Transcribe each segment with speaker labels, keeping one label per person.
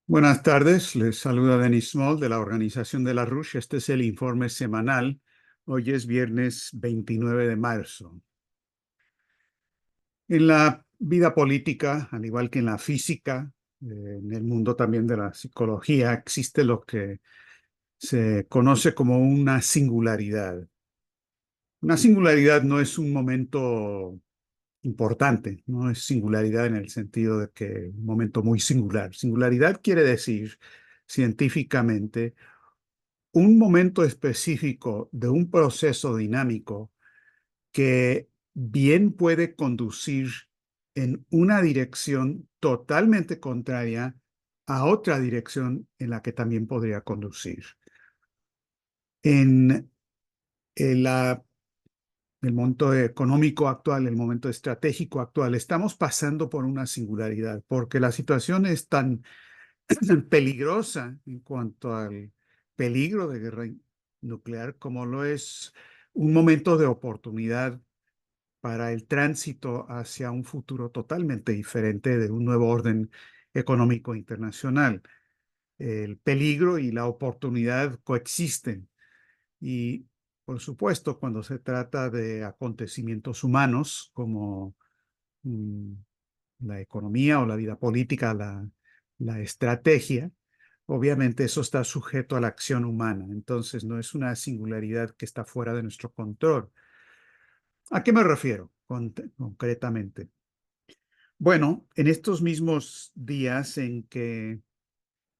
Speaker 1: Buenas tardes, les saluda Denis Small de la Organización de la RUSH. Este es el informe semanal. Hoy es viernes 29 de marzo. En la vida política, al igual que en la física, en el mundo también de la psicología, existe lo que se conoce como una singularidad. Una singularidad no es un momento importante, no es singularidad en el sentido de que un momento muy singular. Singularidad quiere decir científicamente un momento específico de un proceso dinámico que bien puede conducir en una dirección totalmente contraria a otra dirección en la que también podría conducir. En el momento económico actual, el momento estratégico actual, estamos pasando por una singularidad porque la situación es tan peligrosa en cuanto al peligro de guerra nuclear, como lo es un momento de oportunidad para el tránsito hacia un futuro totalmente diferente de un nuevo orden económico internacional. El peligro y la oportunidad coexisten y, por supuesto, cuando se trata de acontecimientos humanos como mm, la economía o la vida política, la estrategia, obviamente eso está sujeto a la acción humana, entonces no es una singularidad que está fuera de nuestro control. ¿A qué me refiero concretamente? Bueno, en estos mismos días en que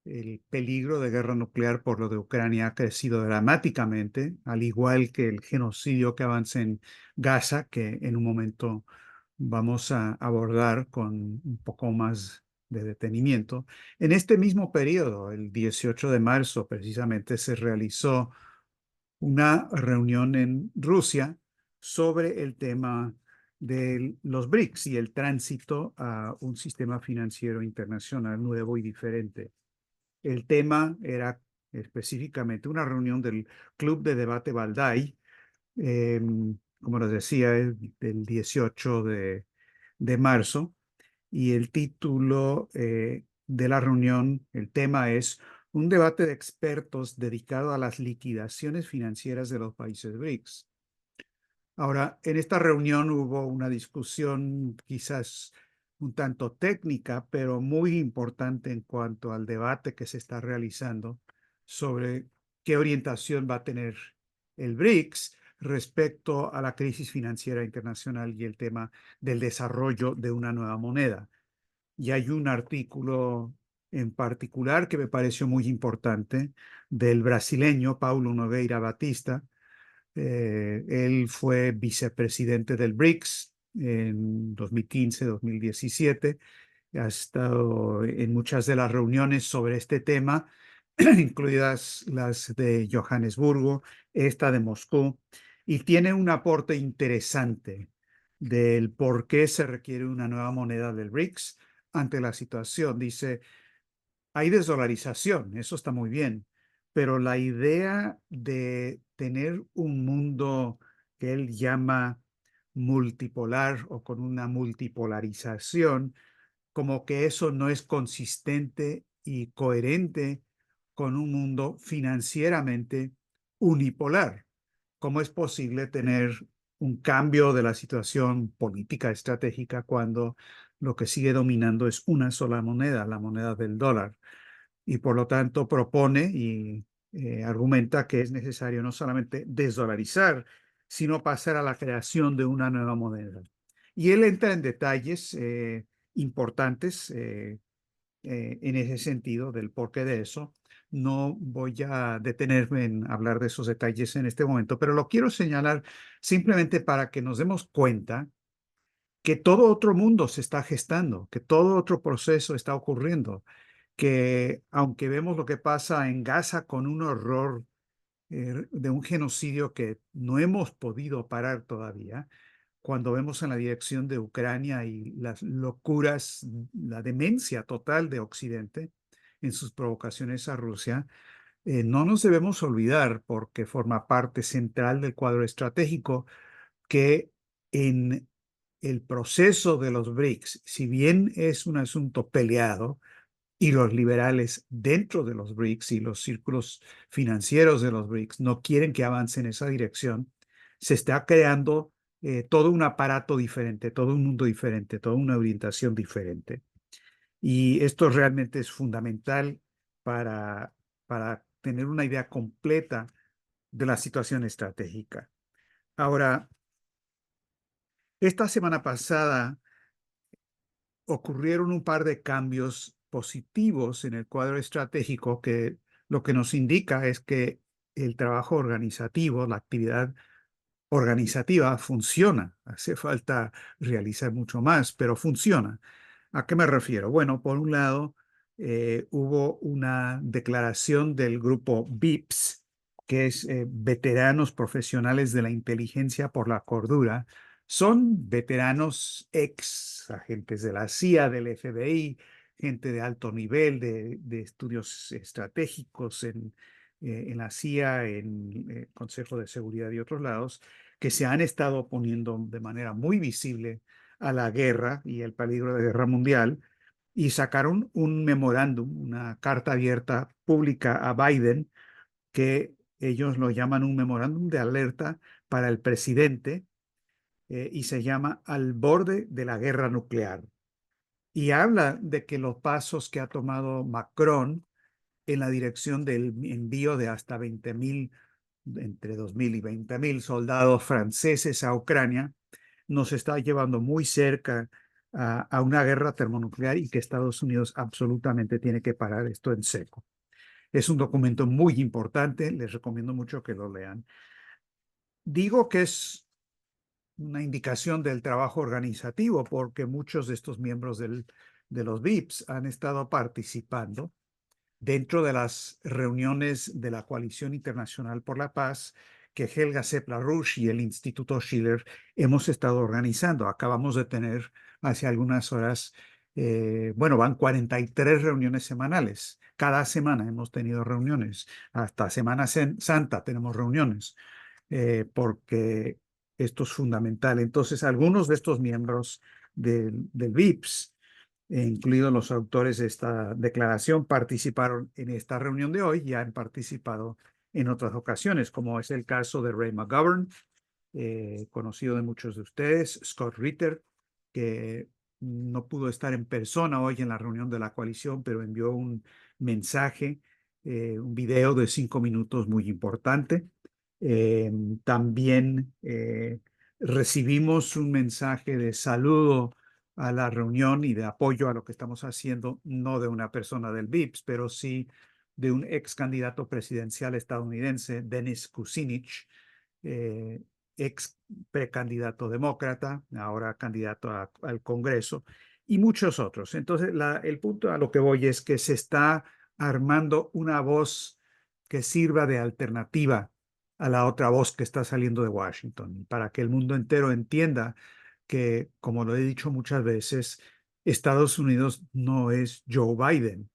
Speaker 1: el peligro de guerra nuclear por lo de Ucrania ha crecido dramáticamente, al igual que el genocidio que avanza en Gaza, que en un momento vamos a abordar con un poco más de detenimiento. En este mismo periodo, el 18 de marzo precisamente, se realizó una reunión en Rusia sobre el tema de los BRICS y el tránsito a un sistema financiero internacional nuevo y diferente. El tema era específicamente una reunión del Club de Debate Valdai, eh, como les decía, del 18 de marzo, y el título de la reunión, el tema es un debate de expertos dedicado a las liquidaciones financieras de los países BRICS. Ahora, en esta reunión hubo una discusión quizás un tanto técnica, pero muy importante en cuanto al debate que se está realizando sobre qué orientación va a tener el BRICS respecto a la crisis financiera internacional y el tema del desarrollo de una nueva moneda. Y hay un artículo en particular que me pareció muy importante del brasileño Paulo Nogueira Batista. Él fue vicepresidente del BRICS en 2015-2017. Ha estado en muchas de las reuniones sobre este tema, incluidas las de Johannesburgo, esta de Moscú, y tiene un aporte interesante del por qué se requiere una nueva moneda del BRICS ante la situación. Dice, hay desdolarización, eso está muy bien, pero la idea de tener un mundo que él llama multipolar o con una multipolarización, como que eso no es consistente y coherente con un mundo financieramente unipolar. ¿Cómo es posible tener un cambio de la situación política estratégica cuando lo que sigue dominando es una sola moneda, la moneda del dólar? Y por lo tanto propone y argumenta que es necesario no solamente desdolarizar, sino pasar a la creación de una nueva moneda. Y él entra en detalles importantes en ese sentido del porqué de eso. No voy a detenerme en hablar de esos detalles en este momento, pero lo quiero señalar simplemente para que nos demos cuenta que todo otro mundo se está gestando, que todo otro proceso está ocurriendo, que aunque vemos lo que pasa en Gaza con un horror de un genocidio que no hemos podido parar todavía, cuando vemos en la dirección de Ucrania y las locuras, la demencia total de Occidente en sus provocaciones a Rusia, no nos debemos olvidar, porque forma parte central del cuadro estratégico, que en el proceso de los BRICS, si bien es un asunto peleado, y los liberales dentro de los BRICS y los círculos financieros de los BRICS no quieren que avance en esa dirección, se está creando todo un aparato diferente, todo un mundo diferente, toda una orientación diferente. Y esto realmente es fundamental para, para tener una idea completa de la situación estratégica. Ahora, esta semana pasada ocurrieron un par de cambios positivos en el cuadro estratégico que lo que nos indica es que el trabajo organizativo, la actividad organizativa funciona. Hace falta realizar mucho más, pero funciona. ¿A qué me refiero? Bueno, por un lado, hubo una declaración del grupo VIPS, que es Veteranos Profesionales de la Inteligencia por la Cordura. Son veteranos ex agentes de la CIA, del FBI, gente de alto nivel de estudios estratégicos en la CIA, en el Consejo de Seguridad y otros lados, que se han estado oponiendo de manera muy visible a la guerra y el peligro de guerra mundial, y sacaron un memorándum, una carta abierta pública a Biden, que ellos lo llaman un memorándum de alerta para el presidente, y se llama Al borde de la guerra nuclear. Y habla de que los pasos que ha tomado Macron en la dirección del envío de hasta 20.000, entre 2.000 y 20.000 soldados franceses a Ucrania, nos está llevando muy cerca a una guerra termonuclear y que Estados Unidos absolutamente tiene que parar esto en seco. Es un documento muy importante, les recomiendo mucho que lo lean. Digo que es una indicación del trabajo organizativo porque muchos de estos miembros de los VIPs han estado participando dentro de las reuniones de la Coalición Internacional por la Paz que Helga Sepp-LaRouche y el Instituto Schiller hemos estado organizando. Acabamos de tener hace algunas horas, bueno, van 43 reuniones semanales. Cada semana hemos tenido reuniones. Hasta Semana Santa tenemos reuniones, porque esto es fundamental. Entonces, algunos de estos miembros del VIPS, incluidos los autores de esta declaración, participaron en esta reunión de hoy y han participado en otras ocasiones, como es el caso de Ray McGovern, conocido de muchos de ustedes, Scott Ritter, que no pudo estar en persona hoy en la reunión de la coalición, pero envió un mensaje, un video de 5 minutos muy importante. También recibimos un mensaje de saludo a la reunión y de apoyo a lo que estamos haciendo, no de una persona del VIPS, pero sí de un ex candidato presidencial estadounidense, Dennis Kucinich, eh, ex precandidato demócrata, ahora candidato al Congreso, y muchos otros. Entonces, el punto a lo que voy es que se está armando una voz que sirva de alternativa a la otra voz que está saliendo de Washington, para que el mundo entero entienda que, como lo he dicho muchas veces, Estados Unidos no es Joe Biden.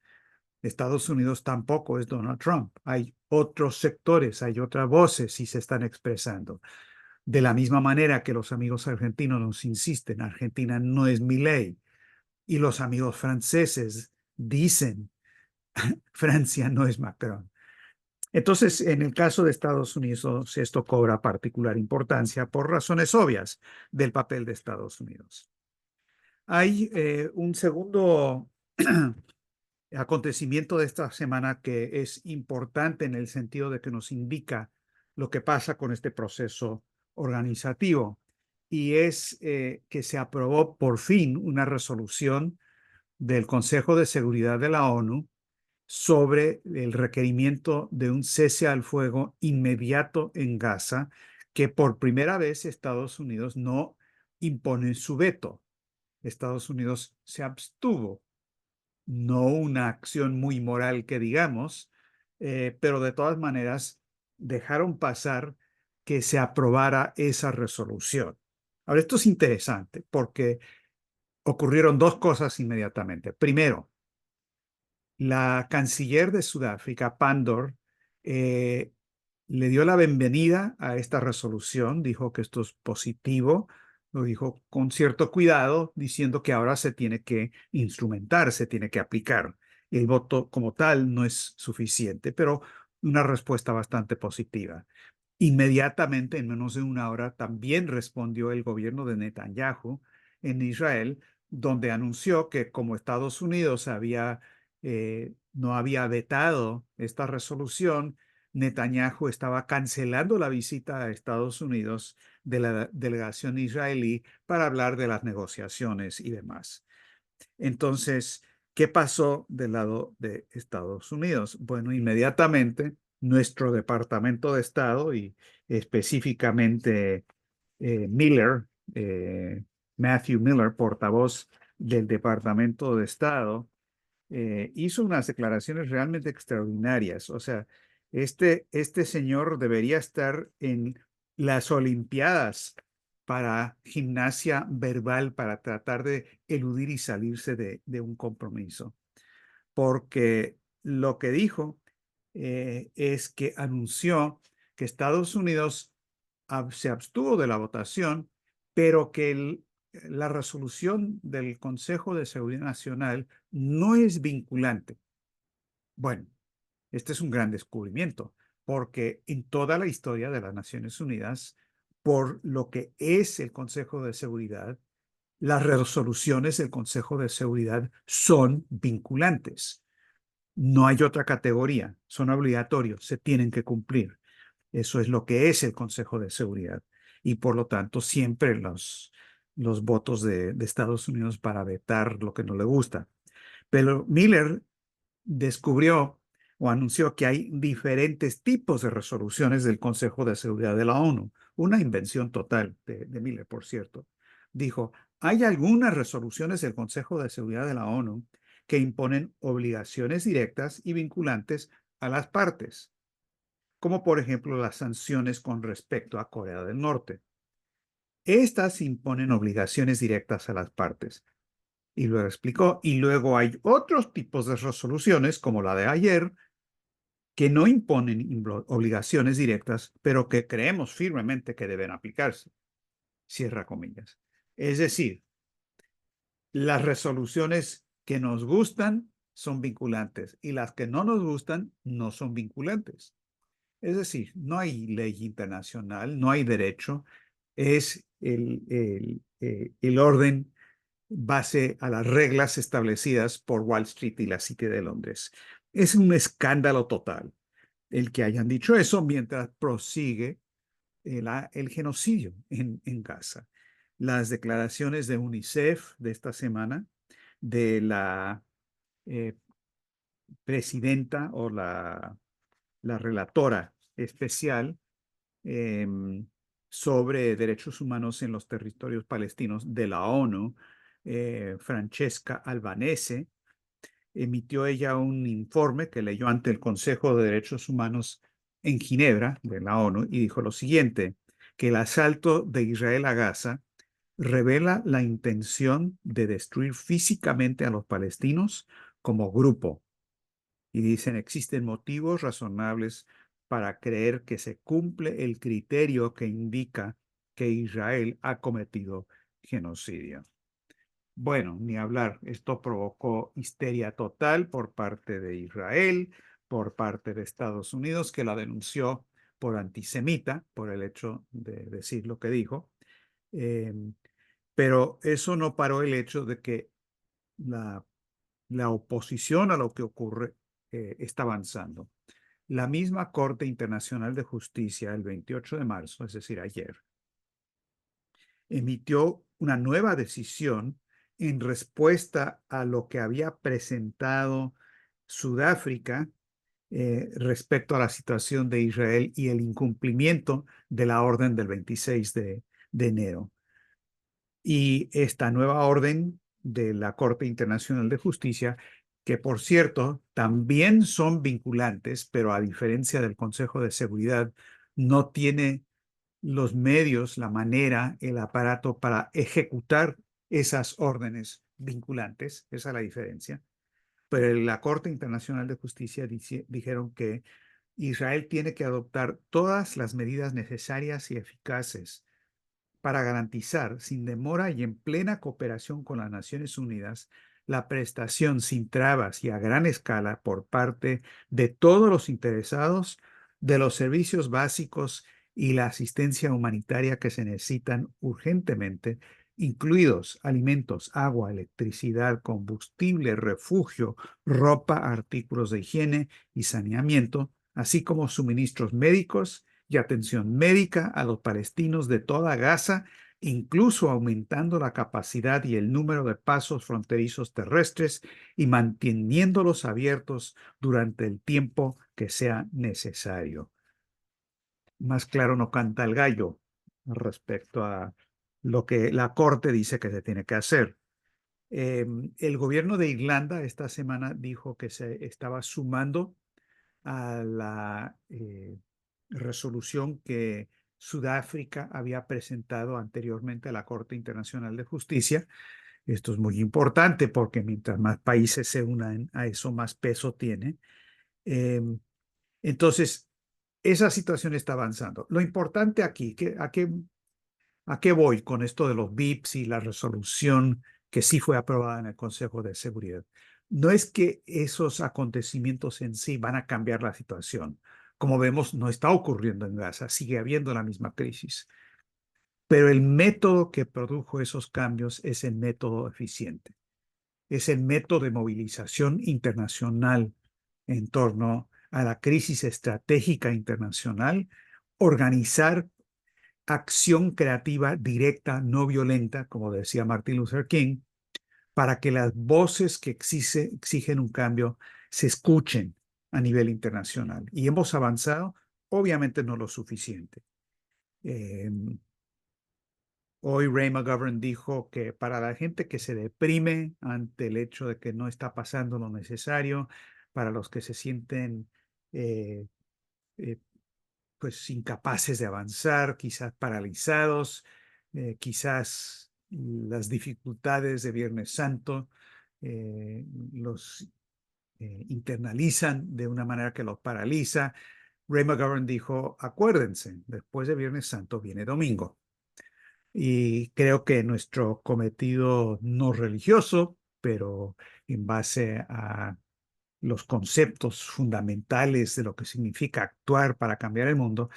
Speaker 1: Estados Unidos tampoco es Donald Trump. Hay otros sectores, hay otras voces y se están expresando. De la misma manera que los amigos argentinos nos insisten, Argentina no es Milei. Y los amigos franceses dicen, Francia no es Macron. Entonces, en el caso de Estados Unidos, esto cobra particular importancia por razones obvias del papel de Estados Unidos. Hay un segundo acontecimiento de esta semana que es importante en el sentido de que nos indica lo que pasa con este proceso organizativo, y es que se aprobó por fin una resolución del Consejo de Seguridad de la ONU sobre el requerimiento de un cese al fuego inmediato en Gaza, que por primera vez Estados Unidos no impone su veto. Estados Unidos se abstuvo, no una acción muy moral que digamos, pero de todas maneras dejaron pasar que se aprobara esa resolución. Ahora, esto es interesante porque ocurrieron dos cosas inmediatamente. Primero, la canciller de Sudáfrica, Pandor, eh, le dio la bienvenida a esta resolución, dijo que esto es positivo, lo dijo con cierto cuidado, diciendo que ahora se tiene que instrumentar, se tiene que aplicar. El voto como tal no es suficiente, pero una respuesta bastante positiva. Inmediatamente, en menos de una hora, también respondió el gobierno de Netanyahu en Israel, donde anunció que como Estados Unidos no había vetado esta resolución, Netanyahu estaba cancelando la visita a Estados Unidos de la delegación israelí para hablar de las negociaciones y demás. Entonces, ¿qué pasó del lado de Estados Unidos? Bueno, inmediatamente nuestro Departamento de Estado y específicamente Miller, eh, Matthew Miller, portavoz del Departamento de Estado, hizo unas declaraciones realmente extraordinarias. O sea, este señor debería estar en las Olimpiadas para gimnasia verbal, para tratar de eludir y salirse de un compromiso. Porque lo que dijo es que anunció que Estados Unidos se abstuvo de la votación, pero que la resolución del Consejo de Seguridad Nacional no es vinculante. Bueno, este es un gran descubrimiento, porque en toda la historia de las Naciones Unidas, por lo que es el Consejo de Seguridad, las resoluciones del Consejo de Seguridad son vinculantes. No hay otra categoría, son obligatorios, se tienen que cumplir. Eso es lo que es el Consejo de Seguridad. Y por lo tanto, siempre los votos de Estados Unidos para vetar lo que no le gusta. Pero Miller descubrió o anunció que hay diferentes tipos de resoluciones del Consejo de Seguridad de la ONU. Una invención total de Miller, por cierto. Dijo, hay algunas resoluciones del Consejo de Seguridad de la ONU que imponen obligaciones directas y vinculantes a las partes, como por ejemplo las sanciones con respecto a Corea del Norte. Estas imponen obligaciones directas a las partes. Y luego explicó, y luego hay otros tipos de resoluciones, como la de ayer, que no imponen obligaciones directas, pero que creemos firmemente que deben aplicarse. Cierra comillas. Es decir, las resoluciones que nos gustan son vinculantes y las que no nos gustan no son vinculantes. Es decir, no hay ley internacional, no hay derecho, es el orden base a las reglas establecidas por Wall Street y la City de Londres. Es un escándalo total el que hayan dicho eso mientras prosigue el genocidio en Gaza. Las declaraciones de UNICEF de esta semana, de la eh, presidenta o la relatora especial eh, sobre derechos humanos en los territorios palestinos de la ONU, Francesca Albanese, emitió ella un informe que leyó ante el Consejo de Derechos Humanos en Ginebra, de la ONU, y dijo lo siguiente, que el asalto de Israel a Gaza revela la intención de destruir físicamente a los palestinos como grupo. Y dicen, existen motivos razonables para creer que se cumple el criterio que indica que Israel ha cometido genocidio. Bueno, ni hablar, esto provocó histeria total por parte de Israel, por parte de Estados Unidos, que la denunció por antisemita, por el hecho de decir lo que dijo. Eh, pero eso no paró el hecho de que la, la oposición a lo que ocurre está avanzando. La misma Corte Internacional de Justicia, el 28 de marzo, es decir, ayer, emitió una nueva decisión en respuesta a lo que había presentado Sudáfrica respecto a la situación de Israel y el incumplimiento de la orden del 26 de enero. Y esta nueva orden de la Corte Internacional de Justicia, que por cierto también son vinculantes, pero a diferencia del Consejo de Seguridad, no tiene los medios, la manera, el aparato para ejecutar esas órdenes vinculantes. Esa es la diferencia. Pero la Corte Internacional de Justicia dijeron que Israel tiene que adoptar todas las medidas necesarias y eficaces para garantizar sin demora y en plena cooperación con las Naciones Unidas la prestación sin trabas y a gran escala por parte de todos los interesados de los servicios básicos y la asistencia humanitaria que se necesitan urgentemente, incluidos alimentos, agua, electricidad, combustible, refugio, ropa, artículos de higiene y saneamiento, así como suministros médicos y atención médica a los palestinos de toda Gaza, incluso aumentando la capacidad y el número de pasos fronterizos terrestres y manteniéndolos abiertos durante el tiempo que sea necesario. Más claro no canta el gallo respecto a lo que la Corte dice que se tiene que hacer. El gobierno de Irlanda esta semana dijo que se estaba sumando a la resolución que Sudáfrica había presentado anteriormente a la Corte Internacional de Justicia. Esto es muy importante porque mientras más países se unan a eso, más peso tiene. Eh, entonces, esa situación está avanzando. Lo importante aquí, ¿a qué voy con esto de los BIPs y la resolución que sí fue aprobada en el Consejo de Seguridad? No es que esos acontecimientos en sí van a cambiar la situación. Como vemos, no está ocurriendo en Gaza, sigue habiendo la misma crisis. Pero el método que produjo esos cambios es el método eficiente. Es el método de movilización internacional en torno a la crisis estratégica internacional, organizar acción creativa directa, no violenta, como decía Martin Luther King, para que las voces que exigen un cambio se escuchen a nivel internacional. Y hemos avanzado, obviamente no lo suficiente. Eh, Hoy Ray McGovern dijo que para la gente que se deprime ante el hecho de que no está pasando lo necesario, para los que se sienten eh, eh, pues incapaces de avanzar, quizás paralizados, quizás las dificultades de Viernes Santo los internalizan de una manera que los paraliza. Ray McGovern dijo, acuérdense, después de Viernes Santo viene domingo. Y creo que nuestro cometido no religioso, pero en base a los conceptos fundamentales de lo que significa actuar para cambiar el mundo,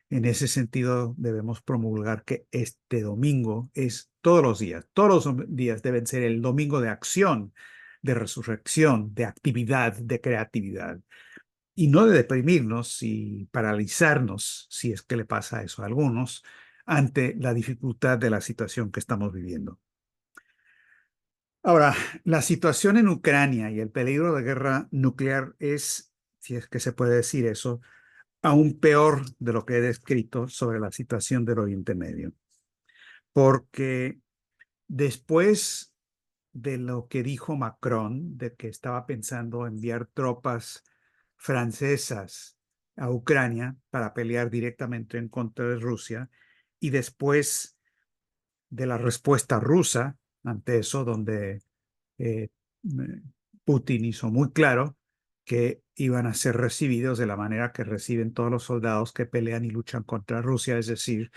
Speaker 1: en ese sentido debemos promulgar que este domingo es todos los días deben ser el domingo de acción, de resurrección, de actividad, de creatividad, y no de deprimirnos y paralizarnos, si es que le pasa eso a algunos, ante la dificultad de la situación que estamos viviendo. Ahora, la situación en Ucrania y el peligro de guerra nuclear es, si es que se puede decir eso, aún peor de lo que he descrito sobre la situación del Oriente Medio, porque después de lo que dijo Macron, de que estaba pensando enviar tropas francesas a Ucrania para pelear directamente en contra de Rusia, y después de la respuesta rusa ante eso, donde eh, Putin hizo muy claro que iban a ser recibidos de la manera que reciben todos los soldados que pelean y luchan contra Rusia, es decir,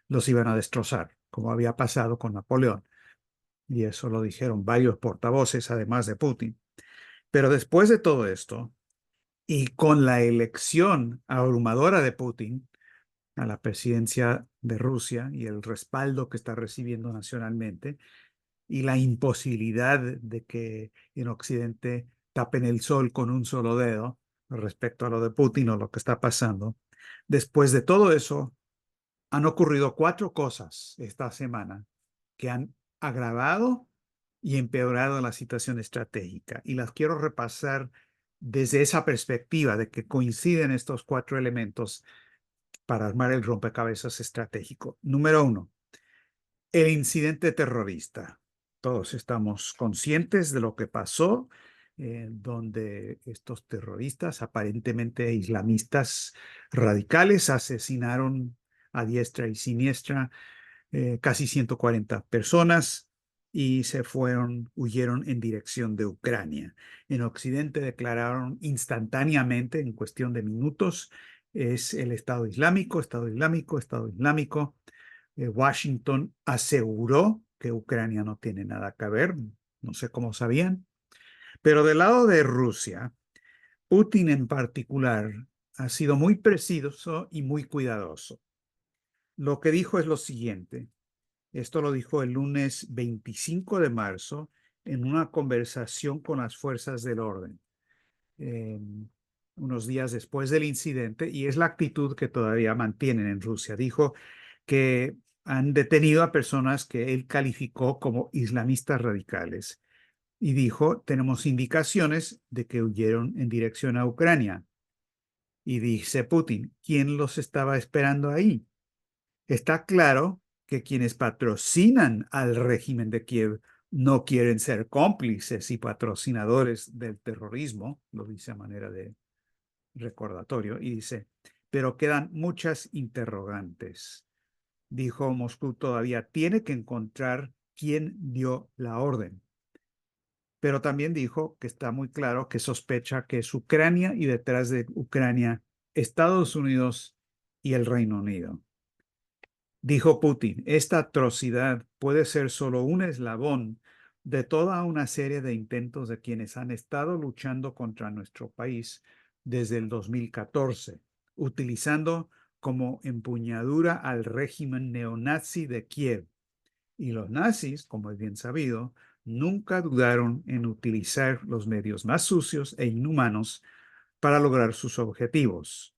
Speaker 1: los iban a destrozar, como había pasado con Napoleón. Y eso lo dijeron varios portavoces, además de Putin. Pero después de todo esto, y con la elección abrumadora de Putin a la presidencia de Rusia y el respaldo que está recibiendo nacionalmente, y la imposibilidad de que en Occidente tapen el sol con un solo dedo respecto a lo de Putin o lo que está pasando. Después de todo eso, han ocurrido cuatro cosas esta semana que han agravado y empeorado la situación estratégica. Y las quiero repasar desde esa perspectiva de que coinciden estos cuatro elementos para armar el rompecabezas estratégico. Número uno, el incidente terrorista. Todos estamos conscientes de lo que pasó, donde estos terroristas, aparentemente islamistas radicales, asesinaron a diestra y siniestra casi 140 personas y huyeron en dirección de Ucrania. En Occidente declararon instantáneamente, en cuestión de minutos, es el Estado Islámico, Estado Islámico, Estado Islámico. Washington aseguró que Ucrania no tiene nada que ver, No sé cómo sabían. Pero del lado de Rusia, Putin en particular ha sido muy preciso y muy cuidadoso. Lo que dijo es lo siguiente. Esto lo dijo el lunes 25 de marzo en una conversación con las fuerzas del orden, eh, unos días después del incidente, y es la actitud que todavía mantienen en Rusia. Dijo que han detenido a personas que él calificó como islamistas radicales y dijo, tenemos indicaciones de que huyeron en dirección a Ucrania. Y dice Putin, ¿quién los estaba esperando ahí? Está claro que quienes patrocinan al régimen de Kiev no quieren ser cómplices y patrocinadores del terrorismo, lo dice a manera de recordatorio, y dice, pero quedan muchas interrogantes. Dijo, Moscú todavía tiene que encontrar quién dio la orden. Pero también dijo que está muy claro que sospecha que es Ucrania y detrás de Ucrania, Estados Unidos y el Reino Unido. Dijo Putin, esta atrocidad puede ser solo un eslabón de toda una serie de intentos de quienes han estado luchando contra nuestro país desde el 2014, utilizando como empuñadura al régimen neonazi de Kiev. Y los nazis, como es bien sabido, nunca dudaron en utilizar los medios más sucios e inhumanos para lograr sus objetivos.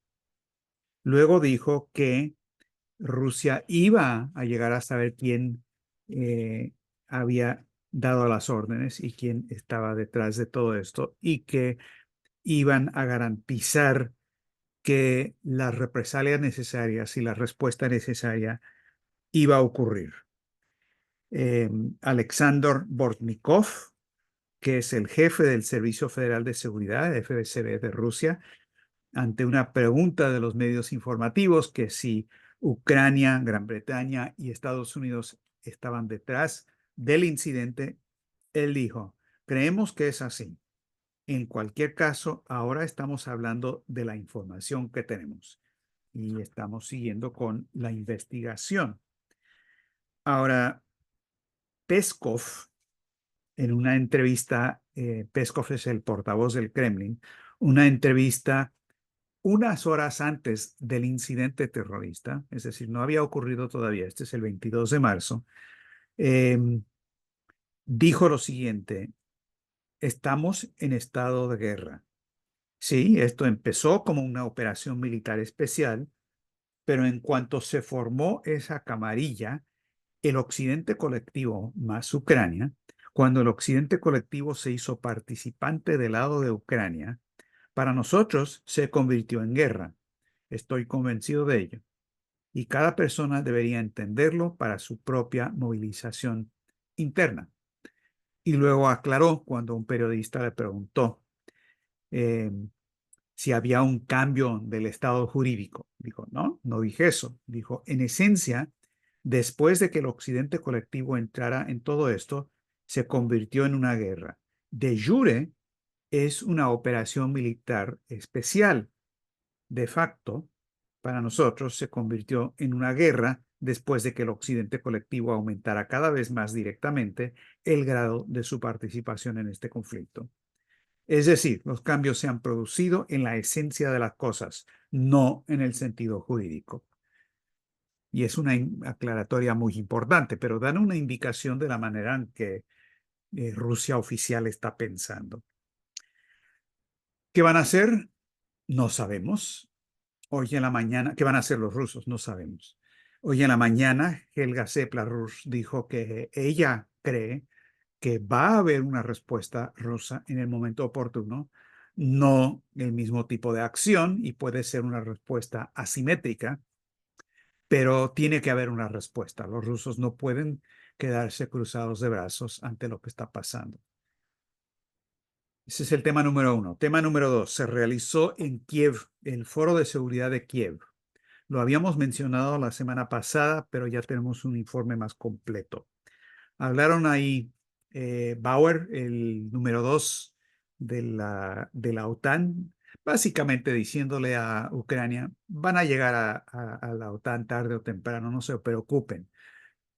Speaker 1: Luego dijo que Rusia iba a llegar a saber quién había dado las órdenes y quién estaba detrás de todo esto y que iban a garantizar que las represalias necesarias y la respuesta necesaria iba a ocurrir. Alexander Bortnikov, que es el jefe del Servicio Federal de Seguridad, FSB de Rusia, ante una pregunta de los medios informativos que si Ucrania, Gran Bretaña y Estados Unidos estaban detrás del incidente, él dijo, creemos que es así. En cualquier caso, ahora estamos hablando de la información que tenemos y estamos siguiendo con la investigación. Ahora, Peskov, en una entrevista, Peskov es el portavoz del Kremlin, una entrevista unas horas antes del incidente terrorista, es decir, no había ocurrido todavía, este es el 22 de marzo, eh, dijo lo siguiente, estamos en estado de guerra. Sí, esto empezó como una operación militar especial, pero en cuanto se formó esa camarilla, el occidente colectivo más Ucrania, cuando el occidente colectivo se hizo participante del lado de Ucrania, para nosotros se convirtió en guerra. Estoy convencido de ello. Y cada persona debería entenderlo para su propia movilización interna. Y luego aclaró cuando un periodista le preguntó eh, si había un cambio del estado jurídico. Dijo, no, no dije eso. Dijo, en esencia, después de que el occidente colectivo entrara en todo esto, se convirtió en una guerra. De jure es una operación militar especial. De facto, para nosotros se convirtió en una guerra después de que el occidente colectivo aumentara cada vez más directamente el grado de su participación en este conflicto. Es decir, los cambios se han producido en la esencia de las cosas, no en el sentido jurídico. Y es una aclaratoria muy importante, pero dan una indicación de la manera en que Rusia oficial está pensando. ¿Qué van a hacer? No sabemos. Hoy en la mañana, ¿qué van a hacer los rusos? No sabemos. Hoy en la mañana, Helga Seplarus dijo que ella cree que va a haber una respuesta rusa en el momento oportuno, no el mismo tipo de acción y puede ser una respuesta asimétrica, pero tiene que haber una respuesta. Los rusos no pueden quedarse cruzados de brazos ante lo que está pasando. Ese es el tema número uno. Tema número dos, se realizó en Kiev, el Foro de Seguridad de Kiev. Lo habíamos mencionado la semana pasada, pero ya tenemos un informe más completo. Hablaron ahí Bauer, el número dos de la OTAN, básicamente diciéndole a Ucrania, van a llegar a la OTAN tarde o temprano, no se preocupen.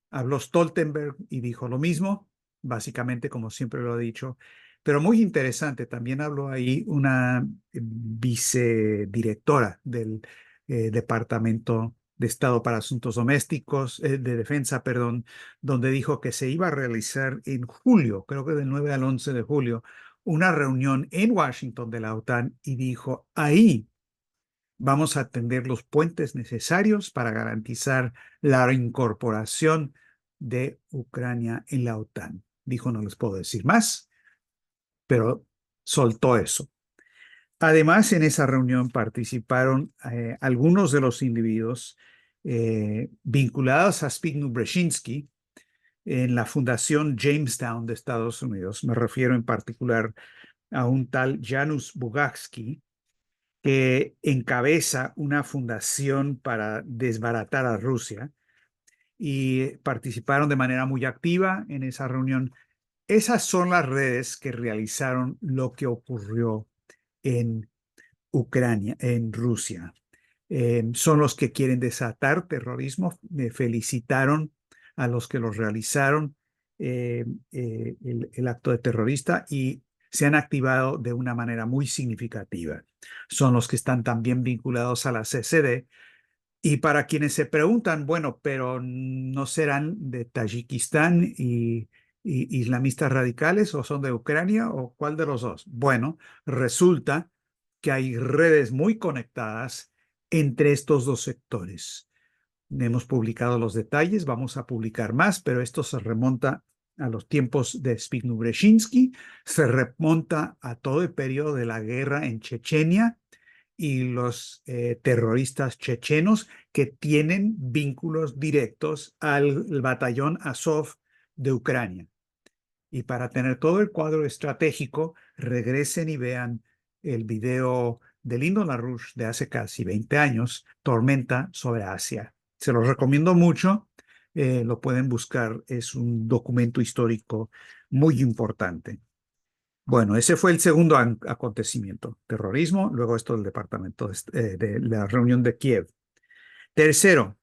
Speaker 1: Habló Stoltenberg y dijo lo mismo. básicamente, como siempre lo he dicho, pero muy interesante. También habló ahí una vicedirectora del Departamento de Estado para Asuntos Domésticos, de Defensa, perdón, donde dijo que se iba a realizar en julio, creo que del 9 al 11 de julio, una reunión en Washington de la OTAN y dijo, ahí vamos a tender los puentes necesarios para garantizar la reincorporación de Ucrania en la OTAN. Dijo, no les puedo decir más, pero soltó eso. Además, en esa reunión participaron algunos de los individuos vinculados a Zbigniew Brzezinski en la Fundación Jamestown de Estados Unidos. Me refiero en particular a un tal Janusz Bugacki, que encabeza una fundación para desbaratar a Rusia y participaron de manera muy activa en esa reunión. Esas son las redes que realizaron lo que ocurrió en Ucrania, en Rusia. Son los que quieren desatar terrorismo. Me felicitaron a los que los realizaron el acto de terrorista y se han activado de una manera muy significativa. Son los que están también vinculados a la CCD. Y para quienes se preguntan, bueno, pero ¿no serán de Tayikistán y islamistas radicales o son de Ucrania o cuál de los dos? Bueno, resulta que hay redes muy conectadas entre estos dos sectores. Hemos publicado los detalles, vamos a publicar más, pero esto se remonta a los tiempos de Zbigniew Brzezinski, se remonta a todo el periodo de la guerra en Chechenia y los terroristas chechenos que tienen vínculos directos al batallón Azov de Ucrania. Y para tener todo el cuadro estratégico, regresen y vean el video de Lyndon LaRouche de hace casi 20 años, Tormenta sobre Asia. Se los recomiendo mucho, lo pueden buscar, es un documento histórico muy importante. Bueno, ese fue el segundo acontecimiento, terrorismo, luego esto del departamento de la reunión de Kiev. Tercero,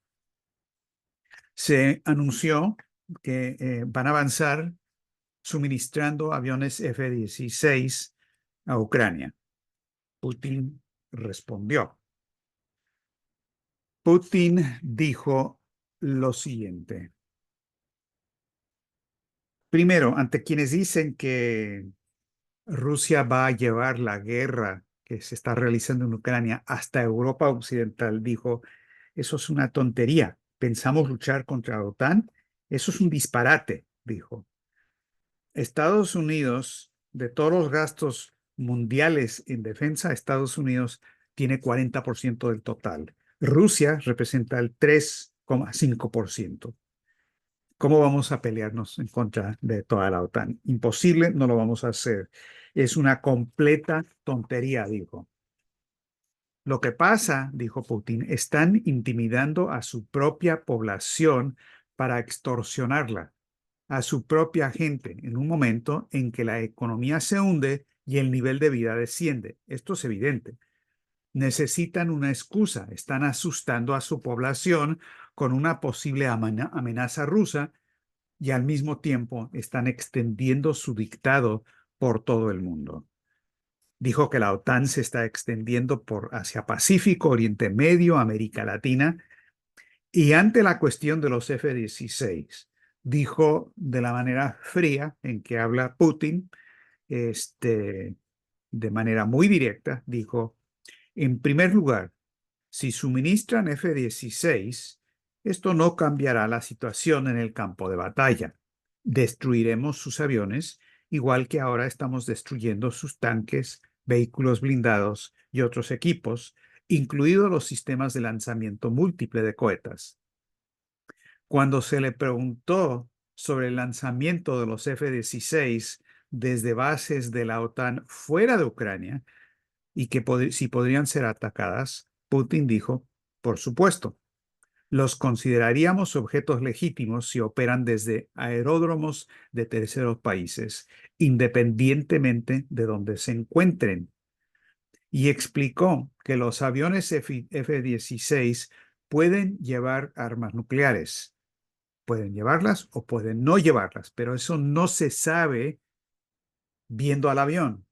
Speaker 1: se anunció que van a avanzar suministrando aviones F-16 a Ucrania. Putin respondió. Putin dijo lo siguiente. Primero, ante quienes dicen que Rusia va a llevar la guerra que se está realizando en Ucrania hasta Europa Occidental, dijo, eso es una tontería. ¿Pensamos luchar contra la OTAN? Eso es un disparate, dijo. Estados Unidos, de todos los gastos mundiales en defensa, Estados Unidos tiene 40% del total. Rusia representa el 3,5%. ¿Cómo vamos a pelearnos en contra de toda la OTAN? Imposible, no lo vamos a hacer. Es una completa tontería, dijo. Lo que pasa, dijo Putin, están intimidando a su propia población para extorsionarla, a su propia gente, en un momento en que la economía se hunde y el nivel de vida desciende. Esto es evidente. Necesitan una excusa. Están asustando a su población con una posible amenaza rusa y al mismo tiempo están extendiendo su dictado por todo el mundo. Dijo que la OTAN se está extendiendo por Asia-Pacífico, Oriente Medio, América Latina, y ante la cuestión de los F-16, dijo de la manera fría en que habla Putin, de manera muy directa, dijo, en primer lugar, si suministran F-16, esto no cambiará la situación en el campo de batalla. Destruiremos sus aviones, igual que ahora estamos destruyendo sus tanques, vehículos blindados y otros equipos, incluidos los sistemas de lanzamiento múltiple de cohetas. Cuando se le preguntó sobre el lanzamiento de los F-16 desde bases de la OTAN fuera de Ucrania y que si podrían ser atacadas, Putin dijo, por supuesto, los consideraríamos objetos legítimos si operan desde aeródromos de terceros países, independientemente de donde se encuentren. Y explicó que los aviones F-16 pueden llevar armas nucleares. Pueden llevarlas o pueden no llevarlas, pero eso no se sabe viendo al avión.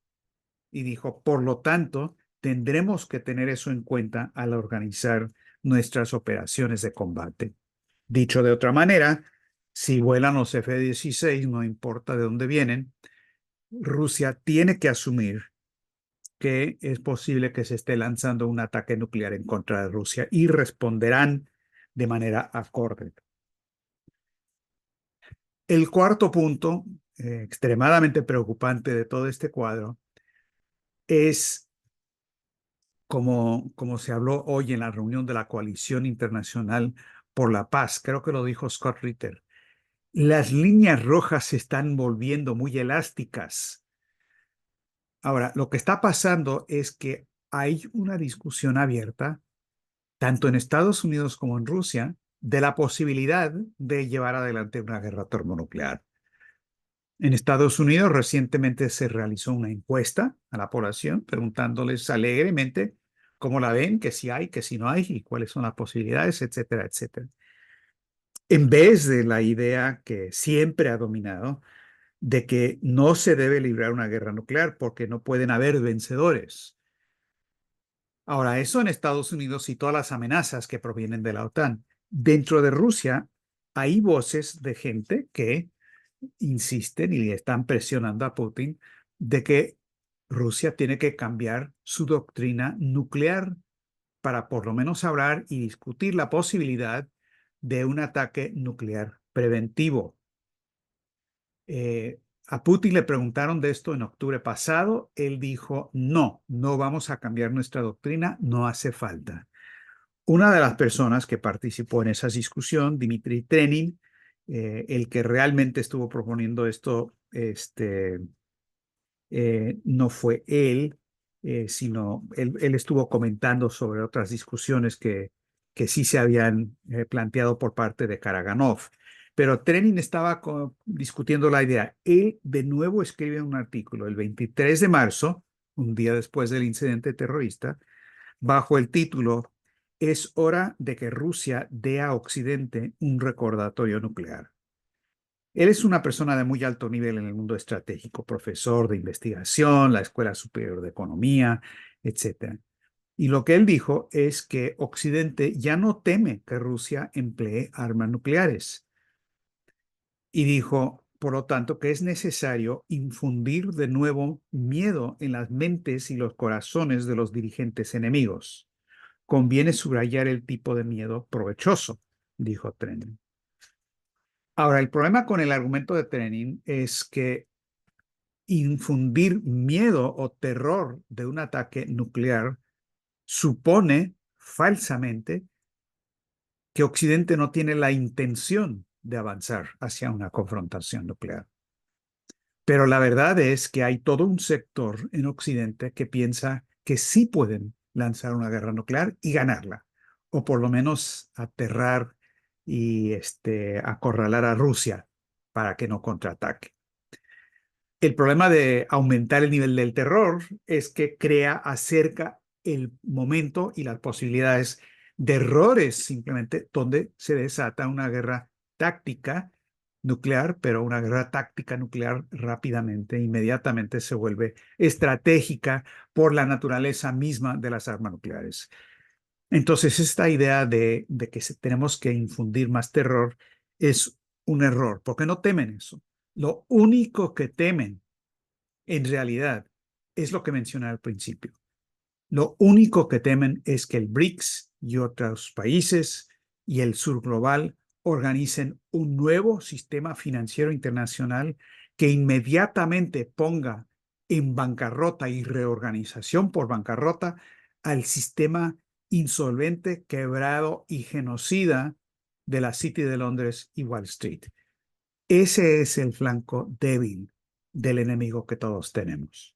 Speaker 1: Y dijo, por lo tanto, tendremos que tener eso en cuenta al organizar nuestras operaciones de combate. Dicho de otra manera, si vuelan los F-16, no importa de dónde vienen, Rusia tiene que asumir que es posible que se esté lanzando un ataque nuclear en contra de Rusia y responderán de manera acorde. El cuarto punto, extremadamente preocupante de todo este cuadro, es como se habló hoy en la reunión de la Coalición Internacional por la Paz, creo que lo dijo Scott Ritter, las líneas rojas se están volviendo muy elásticas. Ahora, lo que está pasando es que hay una discusión abierta, tanto en Estados Unidos como en Rusia, de la posibilidad de llevar adelante una guerra termonuclear. En Estados Unidos recientemente se realizó una encuesta a la población preguntándoles alegremente cómo la ven, que si hay, que si no hay y cuáles son las posibilidades, etcétera, etcétera. En vez de la idea que siempre ha dominado de que no se debe librar una guerra nuclear porque no pueden haber vencedores. Ahora, eso en Estados Unidos y todas las amenazas que provienen de la OTAN. Dentro de Rusia hay voces de gente que insisten y están presionando a Putin de que Rusia tiene que cambiar su doctrina nuclear para por lo menos hablar y discutir la posibilidad de un ataque nuclear preventivo. A Putin le preguntaron de esto en octubre pasado. Él dijo, no, no vamos a cambiar nuestra doctrina, no hace falta. Una de las personas que participó en esa discusión, Dmitry Trenin, el que realmente estuvo proponiendo esto, no fue él, sino él estuvo comentando sobre otras discusiones que sí se habían planteado por parte de Karaganov. Pero Trenin estaba discutiendo la idea. Él de nuevo escribe un artículo el 23 de marzo, un día después del incidente terrorista, bajo el título "Es hora de que Rusia dé a Occidente un recordatorio nuclear". Él es una persona de muy alto nivel en el mundo estratégico, profesor de investigación, la Escuela Superior de Economía, etcétera. Y lo que él dijo es que Occidente ya no teme que Rusia emplee armas nucleares. Y dijo, por lo tanto, que es necesario infundir de nuevo miedo en las mentes y los corazones de los dirigentes enemigos. Conviene subrayar el tipo de miedo provechoso, dijo Trenin. Ahora, el problema con el argumento de Trenin es que infundir miedo o terror de un ataque nuclear supone falsamente que Occidente no tiene la intención de avanzar hacia una confrontación nuclear. Pero la verdad es que hay todo un sector en Occidente que piensa que sí pueden lanzar una guerra nuclear y ganarla, o por lo menos aterrar y acorralar a Rusia para que no contraataque. El problema de aumentar el nivel del terror es que acerca el momento y las posibilidades de errores simplemente donde se desata una guerra táctica nuclear, pero una guerra táctica nuclear rápidamente, inmediatamente se vuelve estratégica por la naturaleza misma de las armas nucleares. Entonces, esta idea de que tenemos que infundir más terror es un error, porque no temen eso. Lo único que temen, en realidad, es lo que mencioné al principio. Lo único que temen es que el BRICS y otros países y el sur global organicen un nuevo sistema financiero internacional que inmediatamente ponga en bancarrota y reorganización por bancarrota al sistema insolvente, quebrado y genocida de la City de Londres y Wall Street. Ese es el flanco débil del enemigo que todos tenemos.